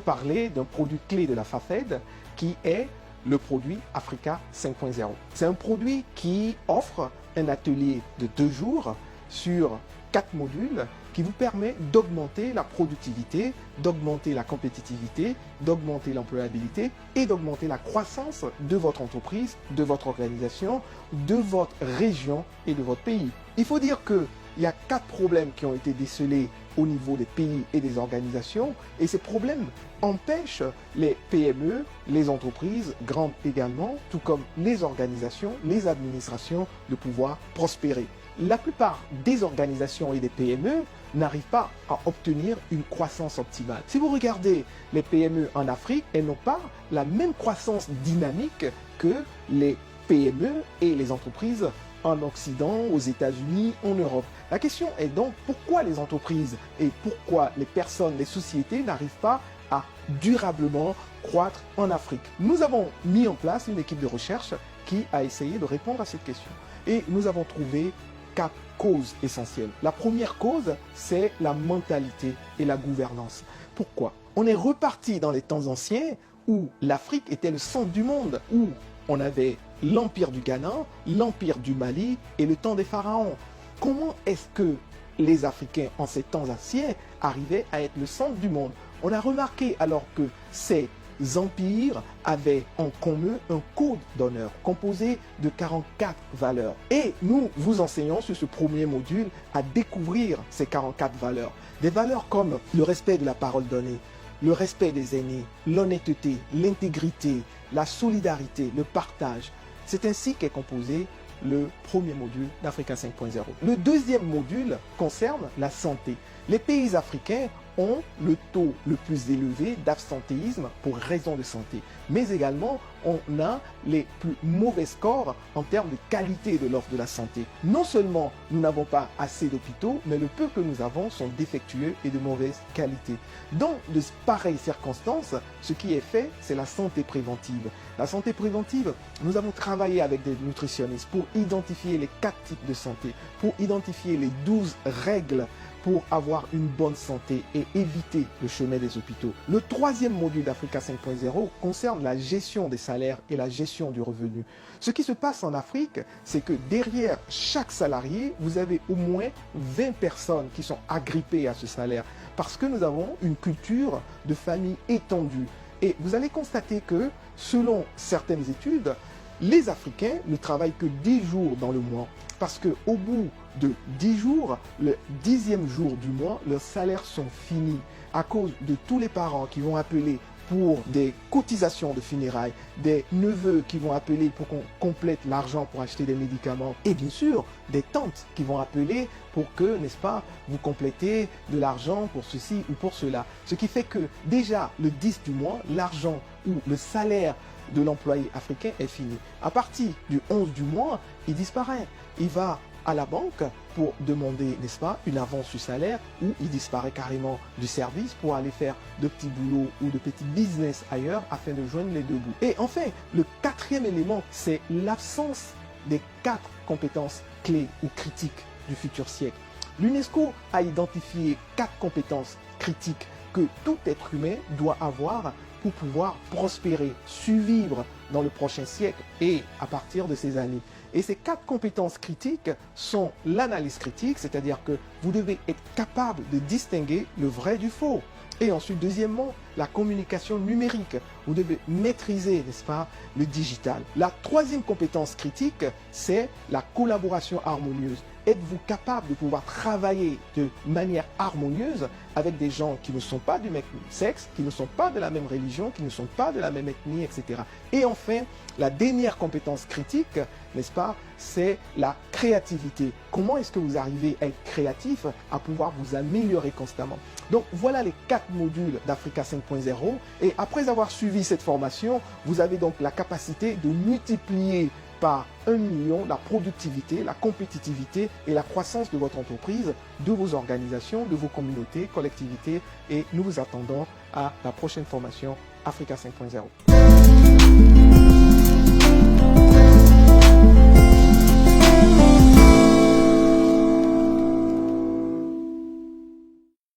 parler d'un produit clé de la FAFED qui est le produit Africa 5.0. C'est un produit qui offre un atelier de 2 jours sur 4 modules qui vous permet d'augmenter la productivité, d'augmenter la compétitivité, d'augmenter l'employabilité et d'augmenter la croissance de votre entreprise, de votre organisation, de votre région et de votre pays. Il faut dire qu'il y a 4 problèmes qui ont été décelés au niveau des pays et des organisations et ces problèmes empêchent les PME, les entreprises, grandes également, tout comme les organisations, les administrations de pouvoir prospérer. La plupart des organisations et des PME n'arrivent pas à obtenir une croissance optimale. Si vous regardez les PME en Afrique, elles n'ont pas la même croissance dynamique que les PME et les entreprises en Occident, aux États-Unis, en Europe. La question est donc pourquoi les entreprises et pourquoi les personnes, les sociétés n'arrivent pas à durablement croître en Afrique. Nous avons mis en place une équipe de recherche qui a essayé de répondre à cette question. Et nous avons trouvé 4 causes essentielles. La première cause, c'est la mentalité et la gouvernance. Pourquoi? On est reparti dans les temps anciens où l'Afrique était le centre du monde, où on avait l'empire du Ghana, l'empire du Mali et le temps des pharaons. Comment est-ce que les Africains en ces temps anciens arrivaient à être le centre du monde? On a remarqué alors que ces empires avaient en commun un code d'honneur composé de 44 valeurs. Et nous vous enseignons sur ce premier module à découvrir ces 44 valeurs. Des valeurs comme le respect de la parole donnée, le respect des aînés, l'honnêteté, l'intégrité, la solidarité, le partage. C'est ainsi qu'est composé le premier module d'Africa 5.0. Le deuxième module concerne la santé. Les pays africains ont le taux le plus élevé d'absentéisme pour raison de santé. Mais également, on a les plus mauvais scores en termes de qualité de l'offre de la santé. Non seulement nous n'avons pas assez d'hôpitaux, mais le peu que nous avons sont défectueux et de mauvaise qualité. Dans de pareilles circonstances, ce qui est fait, c'est la santé préventive. La santé préventive, nous avons travaillé avec des nutritionnistes pour identifier les 4 types de santé, pour identifier les 12 règles pour avoir une bonne santé et éviter le chemin des hôpitaux. Le troisième module d'Africa 5.0 concerne la gestion des salaires et la gestion du revenu. Ce qui se passe en Afrique, c'est que derrière chaque salarié, vous avez au moins 20 personnes qui sont agrippées à ce salaire parce que nous avons une culture de famille étendue. Et vous allez constater que, selon certaines études, les Africains ne travaillent que 10 jours dans le mois parce qu'au bout de 10 jours, le 10e jour du mois, leurs salaires sont finis à cause de tous les parents qui vont appeler pour des cotisations de funérailles, des neveux qui vont appeler pour qu'on complète l'argent pour acheter des médicaments et bien sûr des tantes qui vont appeler pour que, n'est-ce pas, vous complétez de l'argent pour ceci ou pour cela. Ce qui fait que déjà le 10 du mois, l'argent ou le salaire de l'employé africain est fini. À partir du 11 du mois, il disparaît. Il va à la banque pour demander, n'est-ce pas, une avance sur salaire ou il disparaît carrément du service pour aller faire de petits boulots ou de petits business ailleurs afin de joindre les 2 bouts. Et enfin, le 4e élément, c'est l'absence des 4 compétences clés ou critiques du futur siècle. L'UNESCO a identifié 4 compétences critiques que tout être humain doit avoir pour pouvoir prospérer, survivre dans le prochain siècle et à partir de ces années. Et ces 4 compétences critiques sont l'analyse critique, c'est-à-dire que vous devez être capable de distinguer le vrai du faux. Et ensuite, deuxièmement, la communication numérique. Vous devez maîtriser, n'est-ce pas, le digital. La 3e compétence critique, c'est la collaboration harmonieuse. Êtes-vous capable de pouvoir travailler de manière harmonieuse avec des gens qui ne sont pas du même sexe, qui ne sont pas de la même religion, qui ne sont pas de la même ethnie, etc. Et enfin, la dernière compétence critique, n'est-ce pas, c'est la créativité. Comment est-ce que vous arrivez à être créatif, à pouvoir vous améliorer constamment? Donc voilà les 4 modules d'Africa 5.0 et après avoir suivi cette formation, vous avez donc la capacité de multiplier par 1 million la productivité, la compétitivité et la croissance de votre entreprise, de vos organisations, de vos communautés, collectivités et nous vous attendons à la prochaine formation Africa 5.0.